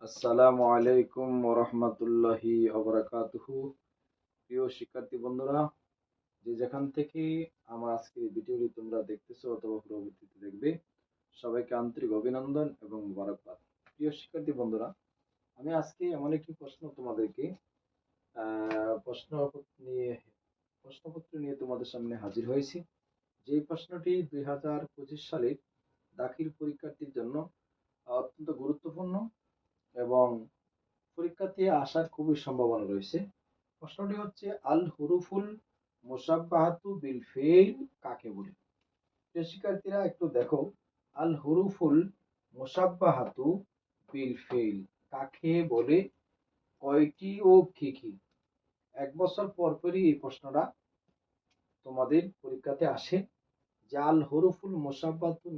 আসসালামু আলাইকুম ওয়া রাহমাতুল্লাহি ওয়া বারাকাতুহু। প্রিয় শিক্ষার্থী বন্ধুরা, যে যেখান থেকে আমার আজকের এই ভিডিওটি তোমরা দেখতেছো অথবা পরবর্তীতে দেখবে, সবাইকে আন্তরিক অভিনন্দন এবং মোবারকবাদ। প্রিয় শিক্ষার্থী বন্ধুরা, আমি আজকে এমন একটি তোমাদেরকে নিয়ে প্রশ্নপত্র নিয়ে তোমাদের সামনে হাজির হয়েছি। যে প্রশ্নটি 2025 সালের দাখিল পরীক্ষার্থীর জন্য অত্যন্ত গুরুত্বপূর্ণ এবং পরীক্ষাতে আসার খুবই সম্ভাবনা রয়েছে। প্রশ্নটি হচ্ছে আল হুরুফুল মুসাব্বাহাতু বিল ফেইল কাকে বলে? প্রিয় শিক্ষার্থীরা একটু দেখো, আল হুরুফুল মুসাব্বাহাতু বিল ফেইল কাকে বলে, কয়টি ও কি কি? 1 বছর পর পরই এই প্রশ্নটা তোমাদের পরীক্ষাতে আসে যে আল হুরুফুল মুসাব্বাহাতু